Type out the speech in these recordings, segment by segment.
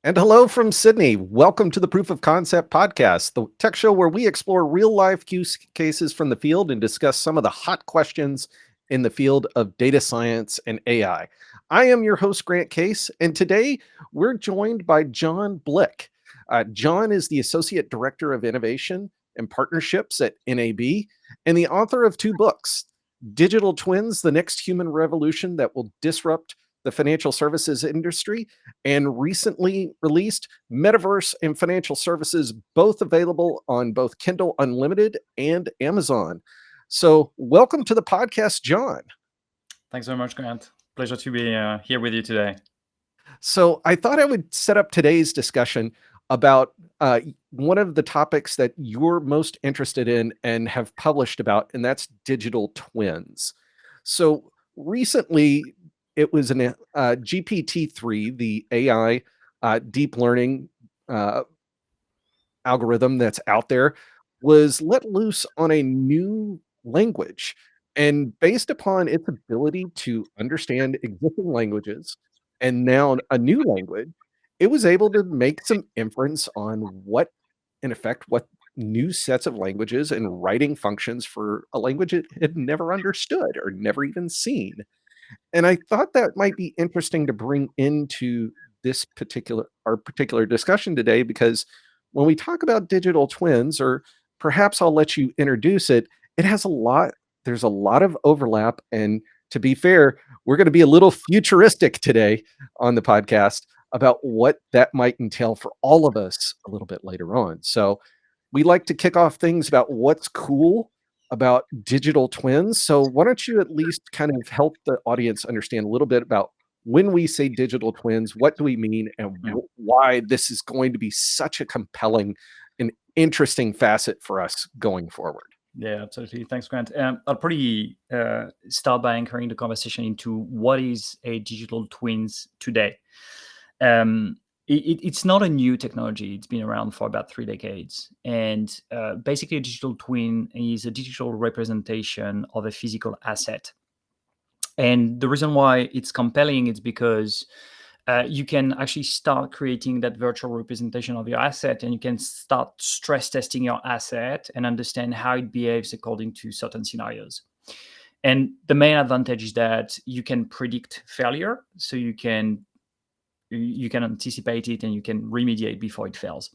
And hello from Sydney. Welcome to the Proof of Concept podcast, the tech show where we explore real life use cases from the field and discuss some of the hot questions in the field of data science and AI. I am your host, Grant Case, and today we're joined by John Blicq. John is the Associate Director of Innovation and Partnerships at NAB and the author of two books, Digital Twins, The Next Human Revolution That Will Disrupt the Financial Services Industry, and recently released Metaverse and Financial Services, both available on both Kindle Unlimited and Amazon. So, welcome to the podcast, John. Thanks very much, Grant. Pleasure to be here with you today. So, I thought I would set up today's discussion about one of the topics that you're most interested in and have published about, and that's digital twins. So, recently, it was an GPT-3, the AI deep learning uh, algorithm that's out there, was let loose on a new language. And based upon its ability to understand existing languages and now a new language, it was able to make some inference on what, in effect, what new sets of languages and writing functions for a language it had never understood or never even seen. And I thought that might be interesting to bring into this particular discussion today, because when we talk about digital twins, or perhaps I'll let you introduce it, it has a lot there's a lot of overlap, and to be fair, we're going to be a little futuristic today on the podcast about what that might entail for all of us a little bit later on. So, we like to kick off things about what's cool about digital twins. So, why don't you at least kind of help the audience understand a little bit about when we say digital twins, what do we mean, and Yeah, why this is going to be such a compelling and interesting facet for us going forward? yeah, absolutely. Thanks, Grant. I'll probably start by anchoring the conversation into what is a digital twins today. Um, it's not a new technology. It's been around for about 3 decades. And basically, a digital twin is a digital representation of a physical asset. And the reason why it's compelling is because you can actually start creating that virtual representation of your asset, and you can start stress testing your asset and understand how it behaves according to certain scenarios. And the main advantage is that you can predict failure, so you can anticipate it and you can remediate before it fails.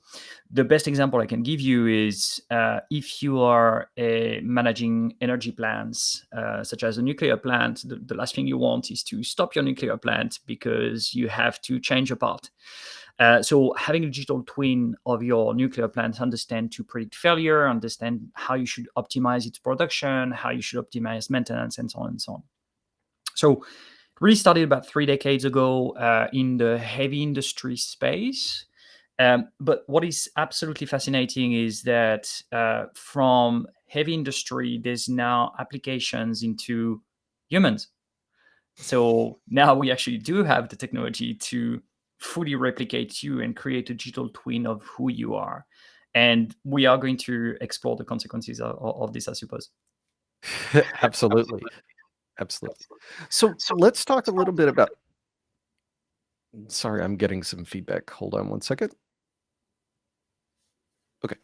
The best example I can give you is if you are managing energy plants, such as a nuclear plant, the last thing you want is to stop your nuclear plant because you have to change a part. So having a digital twin of your nuclear plant, understand to predict failure, understand how you should optimize its production, how you should optimize maintenance, and so on and so on. So really started about 3 decades ago in the heavy industry space. But what is absolutely fascinating is that from heavy industry, there's now applications into humans. So now we actually do have the technology to fully replicate you and create a digital twin of who you are. And we are going to explore the consequences of this, I suppose. Absolutely. Absolutely. So, let's talk a little bit about. Sorry, I'm getting some feedback. Hold on one second. Okay.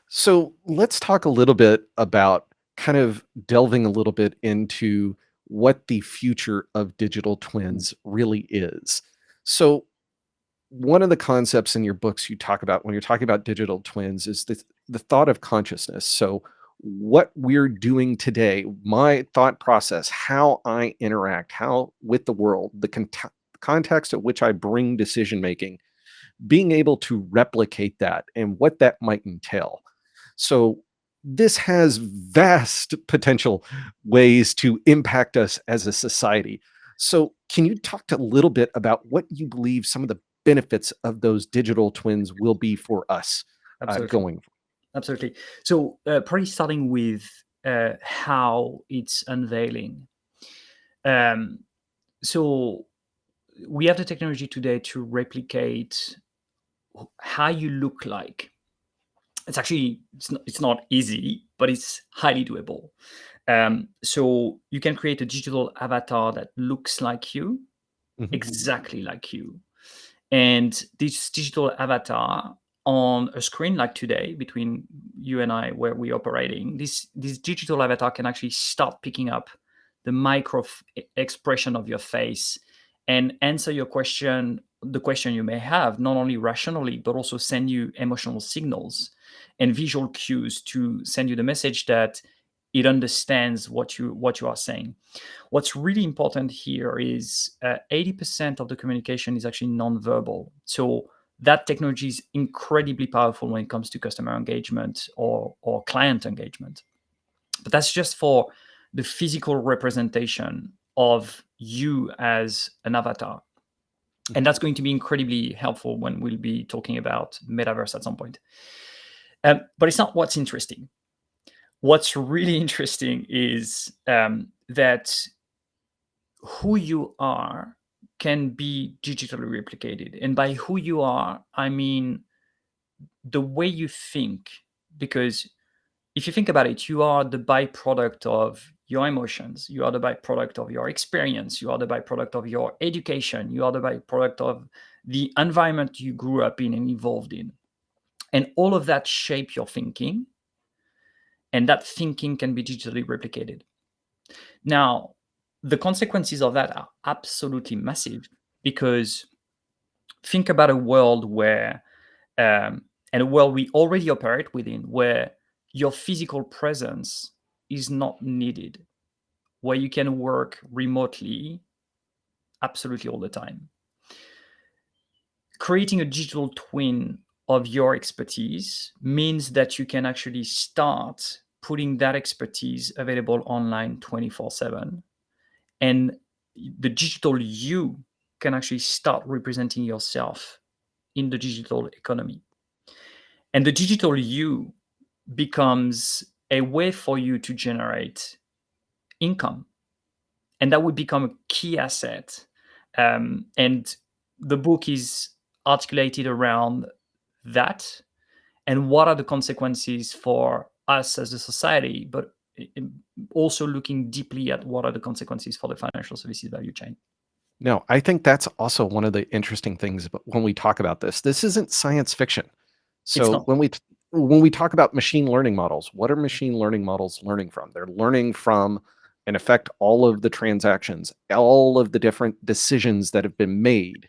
So let's talk a little bit about kind of delving a little bit into what the future of digital twins really is. So, one of the concepts in your books you talk about when you're talking about digital twins is the thought of consciousness. So, what we're doing today, my thought process, how I interact, how with the world, the context at which I bring decision making, being able to replicate that and what that might entail. So, this has vast potential ways to impact us as a society. So, can you talk a little bit about what you believe some of the benefits of those digital twins will be for us Absolutely. going? Absolutely. So, probably starting with how it's unveiling. Um, so, we have the technology today to replicate how you look like. It's not easy, but it's highly doable. So, you can create a digital avatar that looks like you, Mhm. exactly like you, And this digital avatar on a screen like today between you and I where we're operating, this digital avatar can actually start picking up the micro expression of your face and answer your question, the question you may have, not only rationally, but also send you emotional signals and visual cues to send you the message that it understands what you are saying. What's really important here is 80% of the communication is actually nonverbal. So that technology is incredibly powerful when it comes to customer engagement or client engagement. But that's just for the physical representation of you as an avatar. And that's going to be incredibly helpful when we'll be talking about metaverse at some point. But it's not what's interesting. What's really interesting is that who you are can be digitally replicated. And by who you are, I mean the way you think. Because if you think about it, you are the byproduct of your emotions, you are the byproduct of your experience, you are the byproduct of your education, you are the byproduct of the environment you grew up in and evolved in. And all of that shape your thinking, and that thinking can be digitally replicated. Now, the consequences of that are absolutely massive, because think about a world where, and a world we already operate within, where your physical presence is not needed, where you can work remotely absolutely all the time. Creating a digital twin of your expertise means that you can actually start putting that expertise available online 24/7. And the digital you can actually start representing yourself in the digital economy. And the digital you becomes a way for you to generate income. And that would become a key asset. And the book is articulated around that and what are the consequences for us as a society, but also looking deeply at what are the consequences for the financial services value chain. No, I think that's also one of the interesting things when we talk about this. This isn't science fiction. It's So not. when we talk about machine learning models, what are machine learning models learning from? They're learning from, in effect, all of the transactions, all of the different decisions that have been made.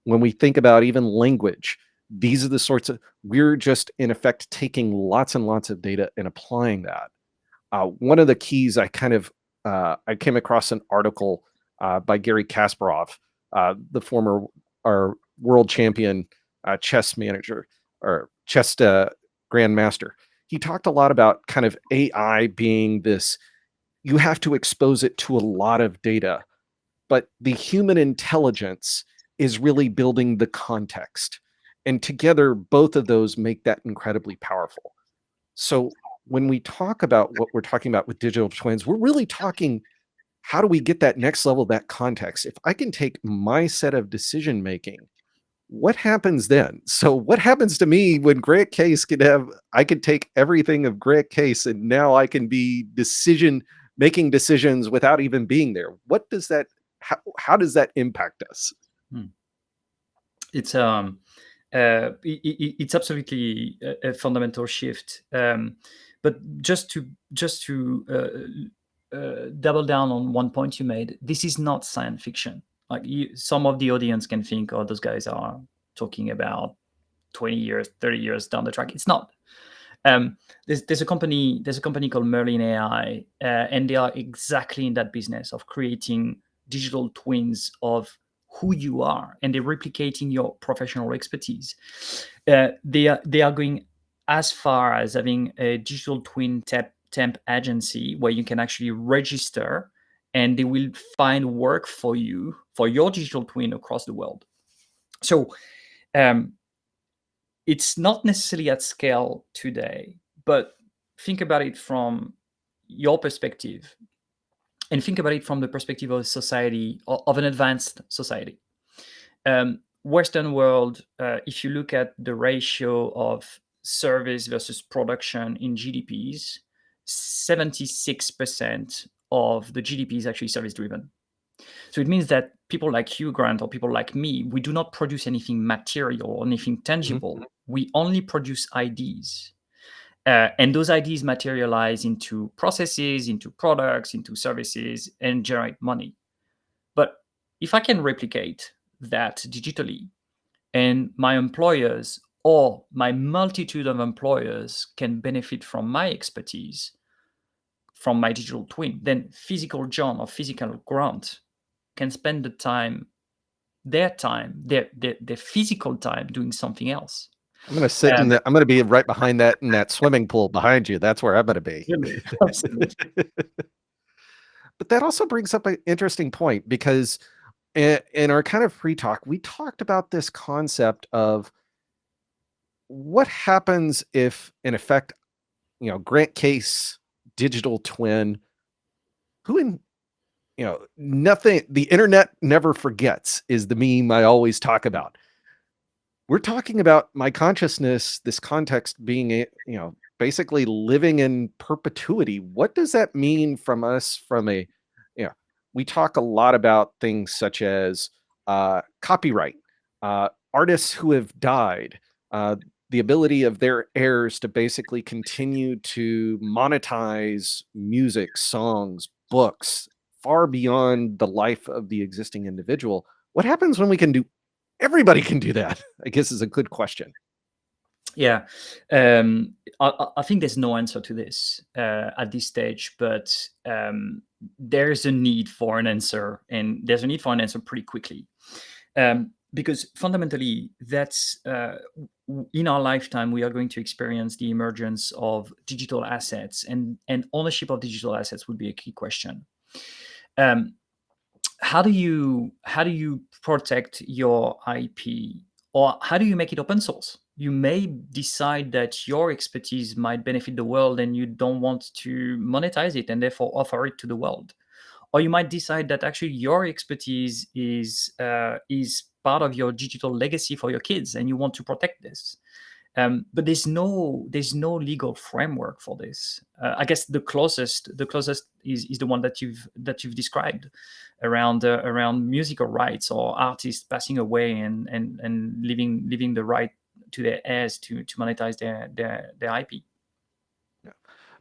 When we think about even language, these are the sorts of, we're just in effect taking lots and lots of data and applying that. One of the keys I came across an article by Gary Kasparov, the former our world champion chess manager or chess grandmaster. He talked a lot about kind of AI being this, you have to expose it to a lot of data, but the human intelligence is really building the context. And together, both of those make that incredibly powerful. So when we talk about what we're talking about with digital twins, we're really talking, how do we get that next level, that context? If I can take my set of decision making, what happens then? So what happens to me when Grant Case I could take everything of Grant Case and now I can be making decisions without even being there. What does that, how does that impact us? It's it's absolutely a fundamental shift. But just to double down on one point you made, this is not science fiction. Like some of the audience can think, oh, those guys are talking about 20 years, 30 years down the track. It's not. There's a company called Merlin AI, and they are exactly in that business of creating digital twins of who you are, and they're replicating your professional expertise. They are going as far as having a digital twin temp agency where you can actually register, and they will find work for you for your digital twin across the world. So it's not necessarily at scale today, but think about it from your perspective, and think about it from the perspective of society, of an advanced society. Western world, if you look at the ratio of service versus production in GDPs, 76% of the GDP is actually service driven. So it means that people like you, Grant, or people like me, we do not produce anything material or anything tangible. We only produce ideas. And those ideas materialize into processes, into products, into services, and generate money. But if I can replicate that digitally, and my employers or my multitude of employers can benefit from my expertise, from my digital twin, then physical John or physical Grant can spend their physical time doing something else. I'm going to sit in I'm going to be right behind that in that swimming pool behind you. That's where I'm going to be. Absolutely. But that also brings up an interesting point, because in our kind of pre-talk, we talked about this concept of what happens if, in effect, Grant Case, digital twin, who in, nothing, the internet never forgets is the meme I always talk about. We're talking about my consciousness, this context being, basically living in perpetuity. What does that mean from us from a, we talk a lot about things such as copyright, artists who have died, the ability of their heirs to basically continue to monetize music, songs, books, far beyond the life of the existing individual. What happens when we can do everybody can do that? I guess is a good question. Yeah, I think there's no answer to this at this stage, but there's a need for an answer, and there's a need for an answer pretty quickly, because fundamentally, that's in our lifetime we are going to experience the emergence of digital assets, and ownership of digital assets would be a key question. How do you protect your IP, or how do you make it open source? You may decide that your expertise might benefit the world and you don't want to monetize it and therefore offer it to the world. Or you might decide that actually your expertise is part of your digital legacy for your kids and you want to protect this. But there's no legal framework for this. I guess the closest is the one that you've described around musical rights or artists passing away and leaving the right to their heirs to monetize their IP. Yeah.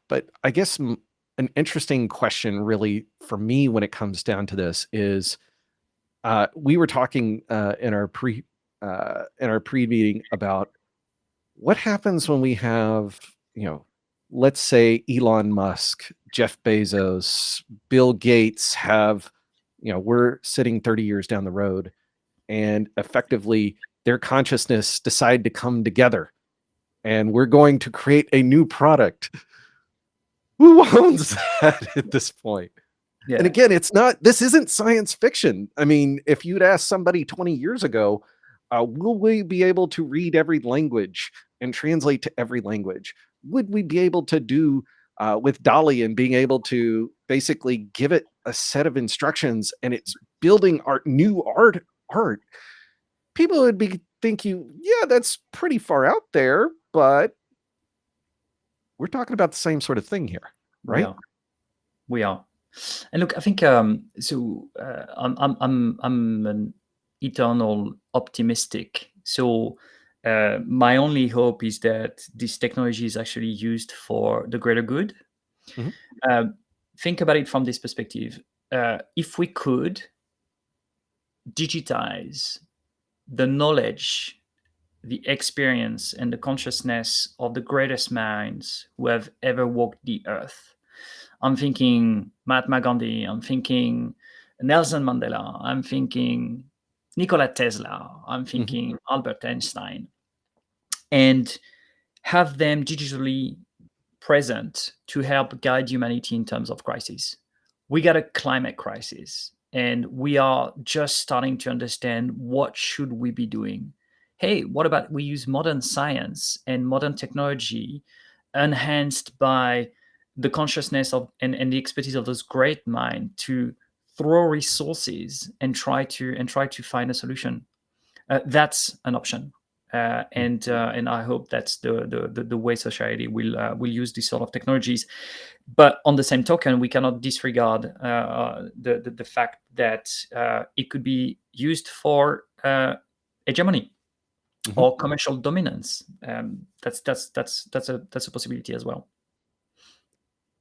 But I guess an interesting question really for me when it comes down to this is, we were talking in our pre meeting about what happens when we have, let's say Elon Musk, Jeff Bezos, Bill Gates have, we're sitting 30 years down the road, and effectively their consciousness decide to come together and we're going to create a new product. Who owns that at this point? Yeah. And again, this isn't science fiction. I mean, if you'd asked somebody 20 years ago, will we be able to read every language and translate to every language? Would we be able to do with Dolly and being able to basically give it a set of instructions and it's building new art? People would be thinking, yeah, that's pretty far out there, but we're talking about the same sort of thing here, right? We are. And look, I think so. I'm an eternal optimistic. So my only hope is that this technology is actually used for the greater good. Mhm. Think about it from this perspective. If we could digitize the knowledge, the experience, and the consciousness of the greatest minds who have ever walked the earth. I'm thinking Mahatma Gandhi, I'm thinking Nelson Mandela, I'm thinking Nikola Tesla, I'm thinking Albert Einstein, and have them digitally present to help guide humanity in terms of crisis. We got a climate crisis, and we are just starting to understand what should we be doing. Hey, what about we use modern science and modern technology enhanced by the consciousness of and the expertise of those great minds to throw resources and try to find a solution. That's an option. And I hope that's the way society will use these sort of technologies. But on the same token, we cannot disregard the fact that it could be used for hegemony or commercial dominance. That's a possibility as well.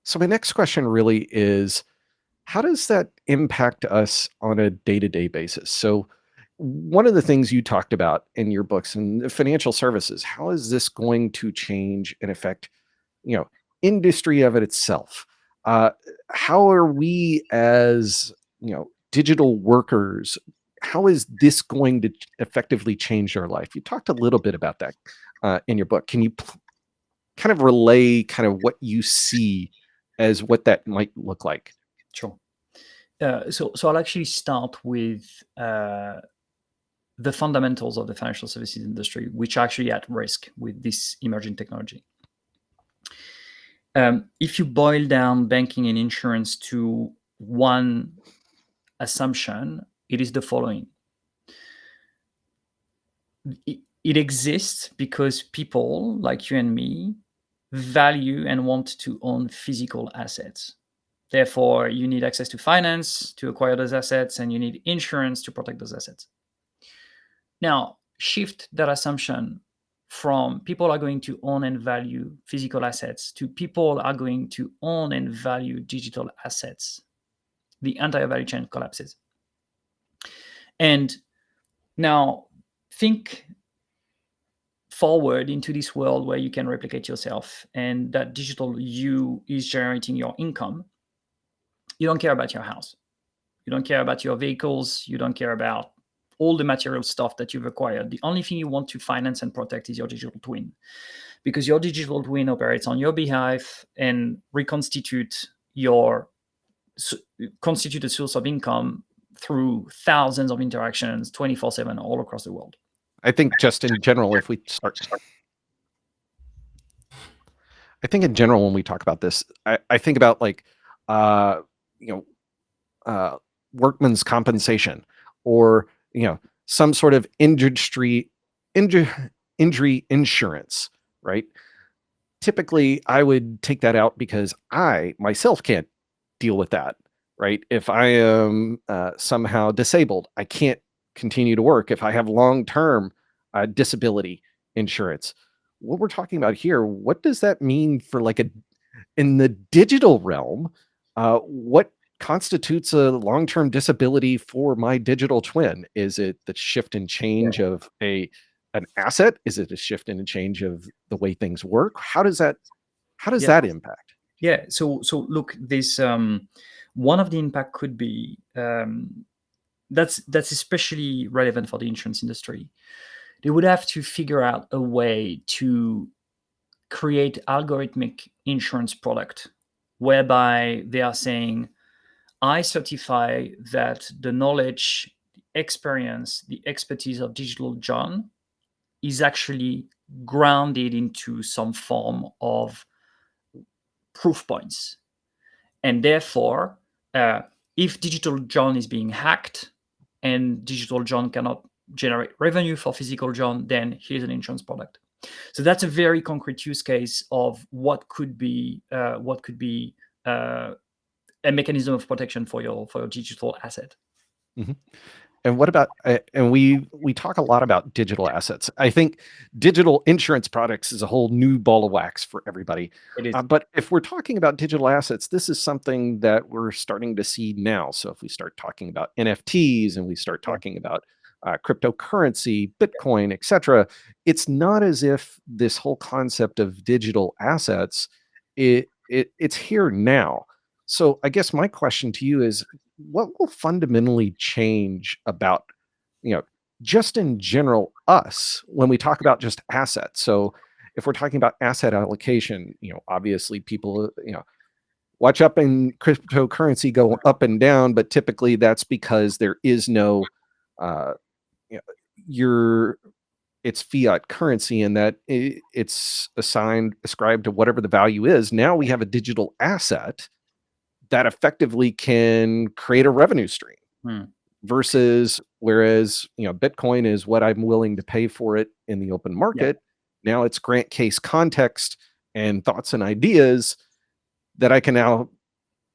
So my next question really is, how does that impact us on a day-to-day basis? So one of the things you talked about in your books and financial services, how is this going to change and affect, you know, industry of it itself? Uh, how are we as, digital workers, how is this going to effectively change our life? You talked a little bit about that in your book. Can you kind of relay kind of what you see as what that might look like? Sure. So I'll actually start with the fundamentals of the financial services industry, which are actually at risk with this emerging technology. If you boil down banking and insurance to one assumption, it is the following. It exists because people like you and me value and want to own physical assets. Therefore, you need access to finance to acquire those assets, and you need insurance to protect those assets. Now, shift that assumption from people are going to own and value physical assets to people are going to own and value digital assets. The entire value chain collapses. And now think forward into this world where you can replicate yourself and that digital you is generating your income. You don't care about your house. You don't care about your vehicles. You don't care about all the material stuff that you've acquired. The only thing you want to finance and protect is your digital twin, because your digital twin operates on your behalf and constitute a source of income through thousands of interactions 24/7 all across the world. I think just in general, if we start, I think in general, when we talk about this, I think about like, uh, you know, workman's compensation, or some sort of injury insurance, right? Typically, I would take that out because I myself can't deal with that, right? If I am somehow disabled, I can't continue to work. If I have long-term disability insurance, what we're talking about here, what does that mean for like in the digital realm? What constitutes a long-term disability for my digital twin? Is it the shift and change of an asset? Is it a shift and a change of the way things work? How does that impact? Yeah. So look, this one of the impact could be that's especially relevant for the insurance industry. They would have to figure out a way to create algorithmic insurance product whereby they are saying, I certify that the knowledge, the experience, the expertise of Digital John is actually grounded into some form of proof points. And therefore, if Digital John is being hacked and Digital John cannot generate revenue for Physical John, then here's an insurance product. So that's a very concrete use case of what could be a mechanism of protection for your digital asset. Mm-hmm. And what about, and we talk a lot about digital assets. I think digital insurance products is a whole new ball of wax for everybody. It is. But if we're talking about digital assets, this is something that we're starting to see now. So if we start talking about NFTs and we start talking about cryptocurrency, Bitcoin, etc., it's not as if this whole concept of digital assets, it's here now. So I guess my question to you is, what will fundamentally change about, just in general, us, when we talk about just assets? So if we're talking about asset allocation, obviously people, watch up in cryptocurrency go up and down, but typically that's because there is no, it's fiat currency, and that it's ascribed to whatever the value is. Now we have a digital asset that effectively can create a revenue stream versus Whereas, Bitcoin is what I'm willing to pay for it in the open Yeah, market. Now it's grant case context and thoughts and ideas that I can now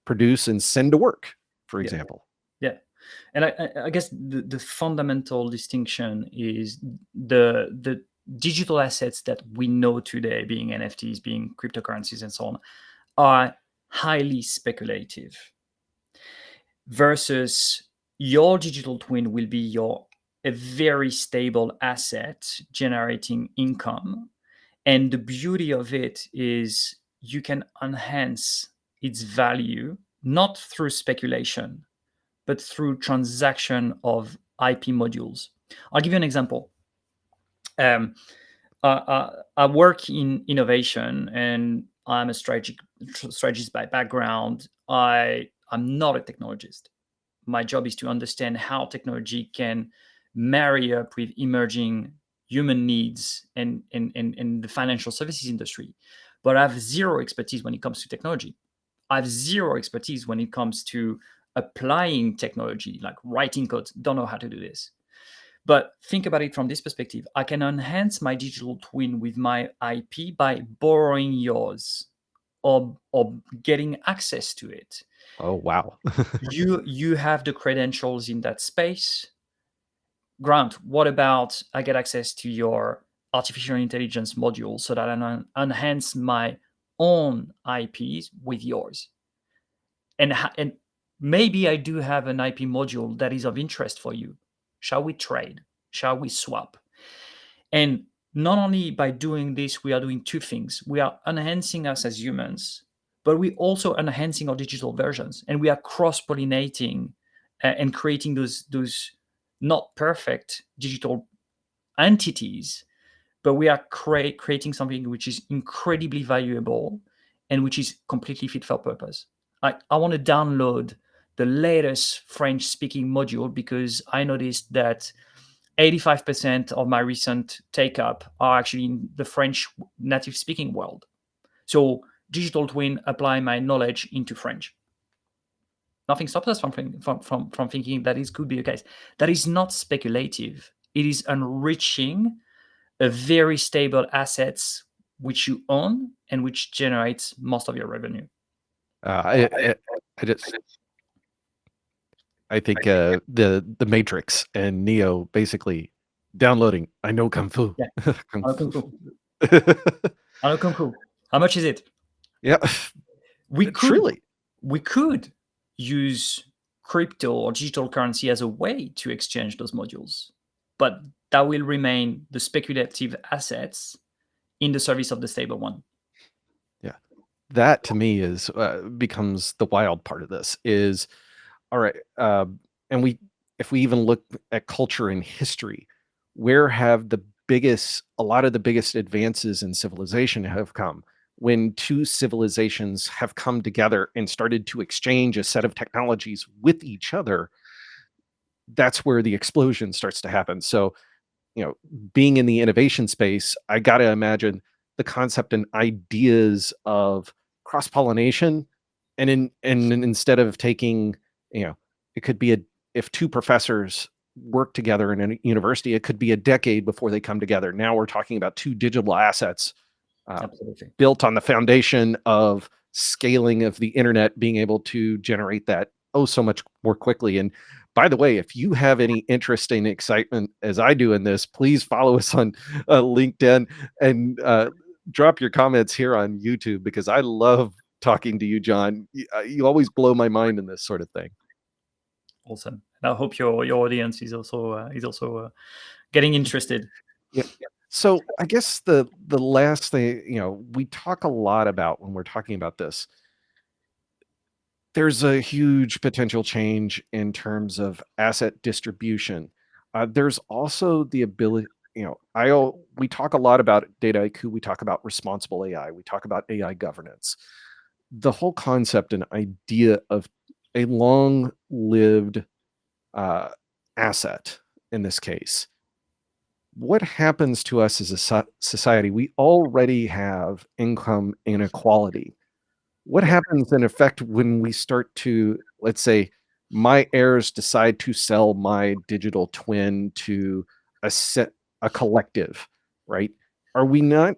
produce and send to work, for yeah, example. yeah. And I guess the fundamental distinction is the digital assets that we know today, being NFTs, being cryptocurrencies, and so on, are highly speculative. Versus your digital twin will be a very stable asset generating income, and the beauty of it is you can enhance its value not through speculation but through transaction of IP modules. I'll give you an example. I work in innovation, and I'm a strategist by background. I'm not a technologist. My job is to understand how technology can marry up with emerging human needs and the financial services industry. But I have zero expertise when it comes to technology. I have zero expertise when it comes to applying technology, like writing code. Don't know how to do this. But think about it from this perspective. I can enhance my digital twin with my IP by borrowing yours, or getting access to it. Oh, wow. You have the credentials in that space. Grant, what about I get access to your artificial intelligence module so that I enhance my own IPs with yours? And maybe I do have an IP module that is of interest for you. Shall we trade? Shall we swap? And not only by doing this, we are doing two things. We are enhancing us as humans, but we also enhancing our digital versions, and we are cross-pollinating and creating those not perfect digital entities, but we are creating something which is incredibly valuable and which is completely fit for purpose. I want to download the latest French speaking module because I noticed that 85% of my recent take up are actually in the French native speaking world. So digital twin apply my knowledge into French. Nothing stops us from thinking that it could be the case. That is not speculative. It is enriching a very stable assets which you own and which generates most of your revenue. I just I think the Matrix and Neo basically downloading. I know kung fu. Yeah, Kung I know fu. Kung Fu. I know Kung Fu. How much is it? Yeah, We could truly. we could use crypto or digital currency as a way to exchange those modules, but that will remain the speculative assets in the service of the stable one. Yeah, that to me is becomes the wild part of this. Is all right. And if we even look at culture and history, where have a lot of the biggest advances in civilization have come? When two civilizations have come together and started to exchange a set of technologies with each other, that's where the explosion starts to happen. So, you know, being in the innovation space, I got to imagine the concept and ideas of cross pollination, and instead of taking, you know, it could be a if two professors work together in a university, it could be a decade before they come together. Now we're talking about two digital assets uh, Absolutely. built on the foundation of scaling of the internet, being able to generate that so much more quickly. And by the way, if you have any interest and excitement as I do in this, please follow us on LinkedIn and drop your comments here on YouTube because I love talking to you, John. You always blow my mind in this sort of thing. Awesome. And I hope your audience is also getting interested. Yeah. So I guess the last thing, we talk a lot about when we're talking about this. There's a huge potential change in terms of asset distribution. There's also the ability, we talk a lot about data IQ, we talk about responsible AI, we talk about AI governance. The whole concept and idea of a long-lived uh, asset in this case. What happens to us as a society? We already have income inequality. What Yeah. happens in effect when we start to, let's say, my heirs decide to sell my digital twin to a collective, right? Are we not,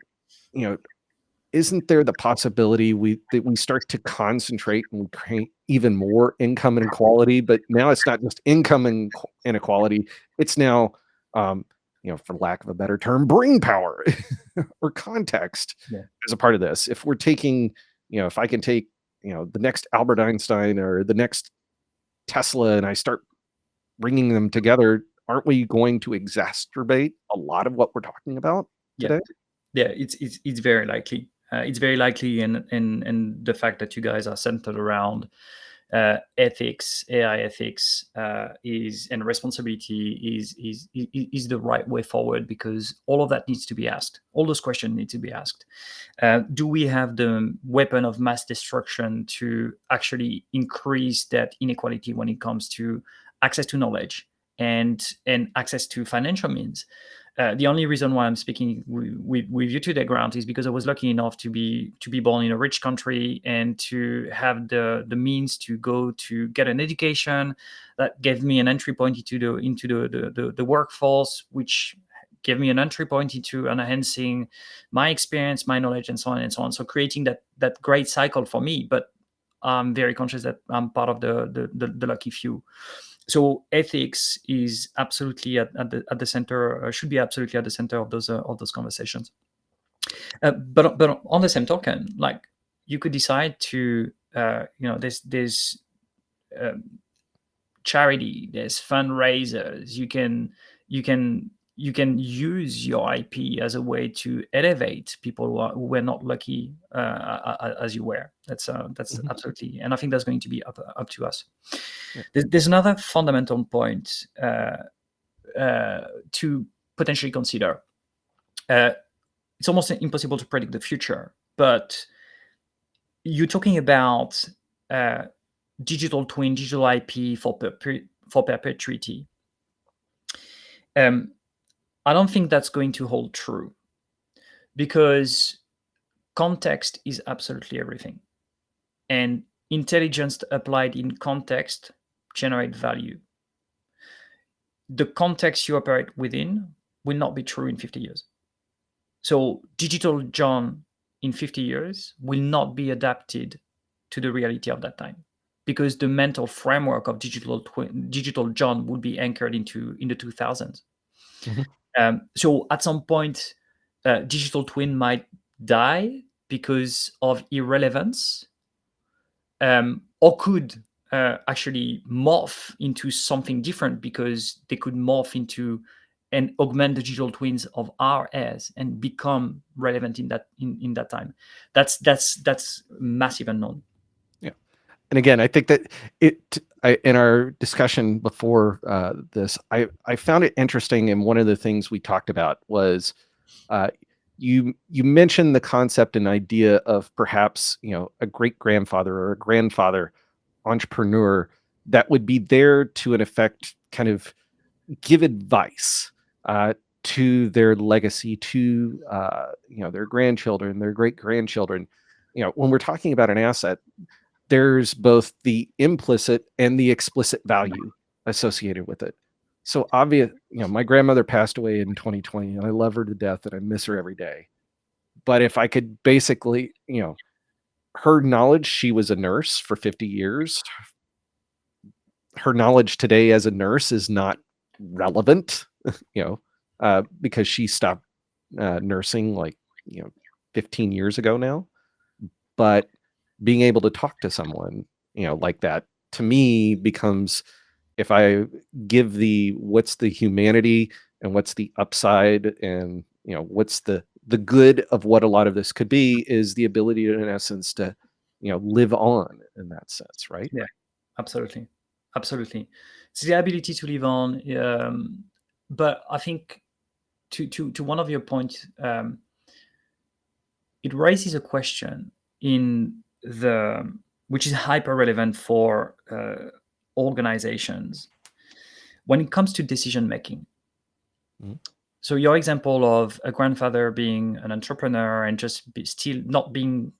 you know, isn't there the possibility that we start to concentrate and create even more income inequality? But now it's not just income inequality; it's now, um, for lack of a better term, brain power or context Yeah. as a part of this. If we're taking, if I can take, the next Albert Einstein or the next Tesla, and I start bringing them together, aren't we going to exacerbate a lot of what we're talking about Yeah. today? Yeah, it's very likely. It's very likely, and the fact that you guys are centered around ethics, AI ethics, is and responsibility is the right way forward, because all of that needs to be asked. All those questions need to be asked. Do we have the weapon of mass destruction to actually increase that inequality when it comes to access to knowledge and access to financial means? The only reason why I'm speaking with you today, Grant, is because I was lucky enough to be born in a rich country and to have the means to go to get an education that gave me an entry point into the workforce, which gave me an entry point into enhancing my experience, my knowledge, and so on and so on. So creating that great cycle for me. But I'm very conscious that I'm part of the lucky few. So ethics is absolutely at the center, should be absolutely at the center of those conversations. But on the same token, like, you could decide to there's charity, there's fundraisers. You can use your IP as a way to elevate people who were not lucky as you were. That's Mhm. absolutely, and I think that's going to be up to us. Yeah. There's another fundamental point to potentially consider. It's almost impossible to predict the future, but you're talking about uh, digital twin, digital IP for perpetuity. I don't think that's going to hold true, because context is absolutely everything, and intelligence applied in context generate value. The context you operate within will not be true in 50 years. So digital John in 50 years will not be adapted to the reality of that time, because the mental framework of digital John would be anchored in the 2000s. Mhm. So at some point, digital twin might die because of irrelevance, or could actually morph into something different, because they could morph into and augment the digital twins of our heirs and become relevant in that time. That's massive unknown. Yeah. And again, I think that in our discussion before this, I found it interesting. And one of the things we talked about was uh, you mentioned the concept and idea of perhaps a great grandfather or a grandfather entrepreneur that would be there to in effect kind of give advice uh, to their legacy, to their grandchildren, their great grandchildren. When we're talking about an asset, there's both the implicit and the explicit value associated with it. So obvious, my grandmother passed away in 2020, and I love her to death, and I miss her every day. But if I could basically, her knowledge, she was a nurse for 50 years. Her knowledge today as a nurse is not relevant, because she stopped nursing like, 15 years ago now. But being able to talk to someone, like that, to me becomes, if I give what's the humanity and what's the upside, and what's the good of what a lot of this could be, is the ability in essence to live on in that sense, right? Yeah, absolutely, absolutely. It's the ability to live on. But I think to one of your points, it raises a question in the which is hyper relevant for organizations when it comes to decision making. Mhm. So your example of a grandfather being an entrepreneur and just still not being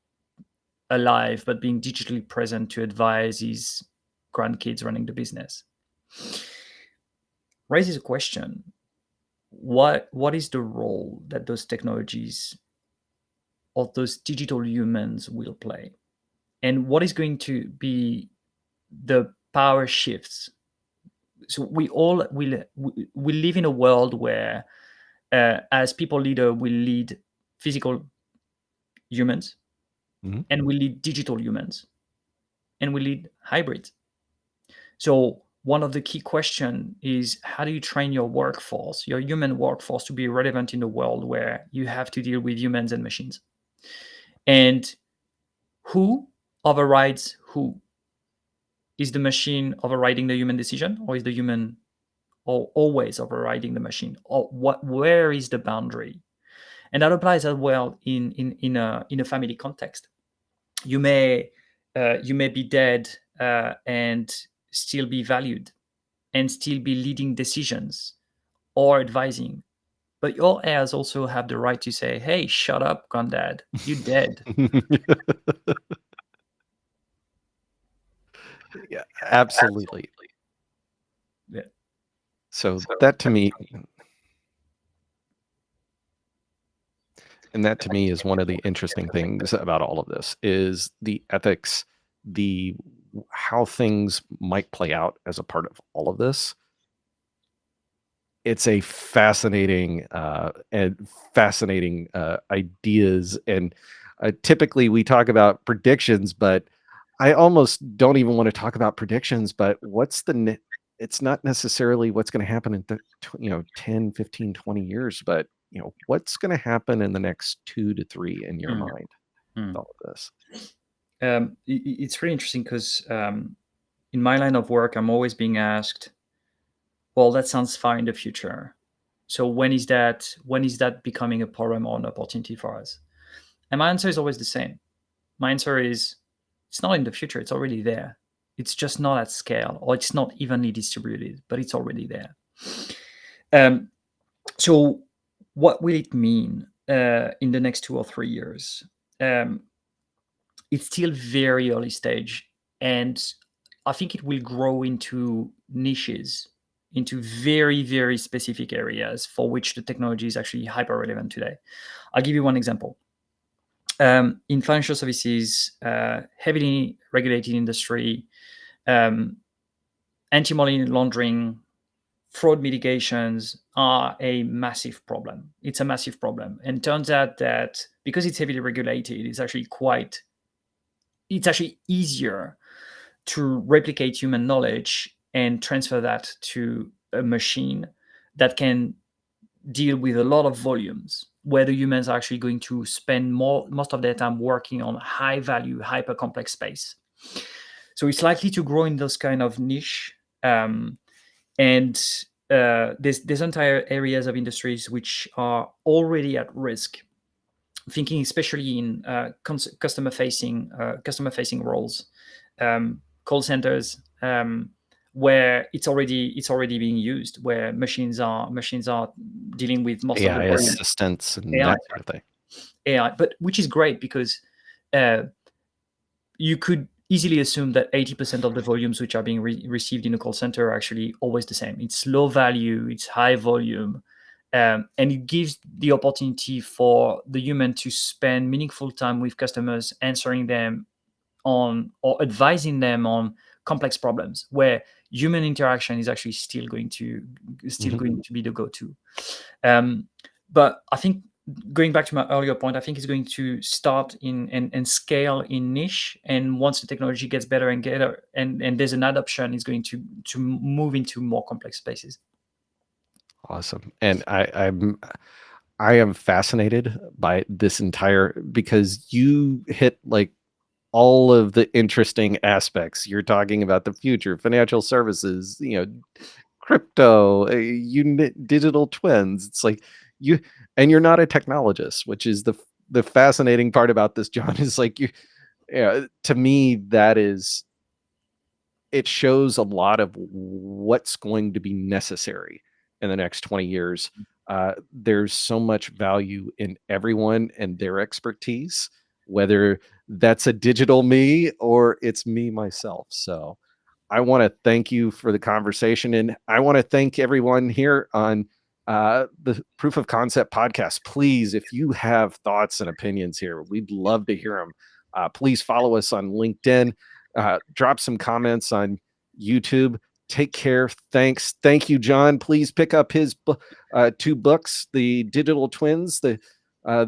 alive but being digitally present to advise his grandkids running the business. Raises a question: what is the role that those technologies or those digital humans will play, and what is going to be the power shifts? So we all will live in a world where, as people leader, we lead physical humans, Mhm. and we lead digital humans, and we lead hybrids. So one of the key questions is, how do you train your workforce, your human workforce, to be relevant in a world where you have to deal with humans and machines? And who overrides who? Is the machine overriding the human decision, or is the human always overriding the machine? Or where is the boundary? And that applies as well in a family context. You may be dead, and still be valued, and still be leading decisions or advising. But your heirs also have the right to say, "Hey, shut up, granddad. You're dead." Yeah, absolutely. Yeah. So that to me, and that to me is one of the interesting things about all of this is the ethics, the how things might play out as a part of all of this. It's a fascinating ideas, and typically we talk about predictions, but I almost don't even want to talk about predictions. But it's not necessarily what's going to happen in 10, 15, 20 years, but what's going to happen in the next 2 to 3 in your Mm, mind with mm. all of this. It's really interesting because, in my line of work, I'm always being asked, "Well, that sounds far in the future. So when is that? When is that becoming a problem or an opportunity for us?" And my answer is always the same. My answer is, it's not in the future. It's already there. It's just not at scale, or it's not evenly distributed, but it's already there. Um, so what will it mean in the next 2 or 3 years? Um, it's still very early stage, and I think it will grow into niches, into very, very specific areas for which the technology is actually hyper relevant today. I'll give you one example. In financial services, heavily regulated industry, um, anti-money laundering, fraud mitigations are a massive problem. It's a massive problem, and it turns out that because it's heavily regulated, it's actually easier to replicate human knowledge and transfer that to a machine that can deal with a lot of volumes, where the humans are actually going to spend most of their time working on high value, hyper complex space. So it's likely to grow in those kind of niche, and there's entire areas of industries which are already at risk. Thinking especially in customer facing roles, call centers, where it's already being used, where machines are dealing with most of the AI volume. assistants and AI, that sort of thing. AI, but which is great because uh, you could easily assume that 80% of the volumes which are being received in a call center are actually always the same. It's low value, it's high volume, and it gives the opportunity for the human to spend meaningful time with customers, answering them on or advising them on complex problems, where human interaction is actually still going to be the go-to. Um, but I think, going back to my earlier point, I think it's going to start in and scale in niche, and once the technology gets better and better, and there's an adoption, it's going to move into more complex spaces. Awesome. And I am fascinated by this entire because you hit like all of the interesting aspects. You're talking about the future, financial services, crypto, digital twins. It's like you, and you're not a technologist, which is the fascinating part about this, John, is like yeah, to me, that is, it shows a lot of what's going to be necessary in the next 20 years. There's so much value in everyone and their expertise, whether that's a digital me or it's me myself. So I want to thank you for the conversation, and I want to thank everyone here on the Proof of Concept podcast. Please, if you have thoughts and opinions here, we'd love to hear them. Please follow us on LinkedIn. Drop some comments on YouTube. Take care. Thanks. Thank you, John. Please pick up his 2 books, The Digital Twins, the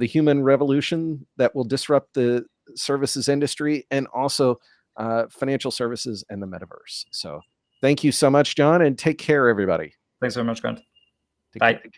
Human Revolution that will disrupt the services industry, and also financial services and the metaverse. So thank you so much, John, and take care, everybody. Thanks very much, Grant. Take Bye. care.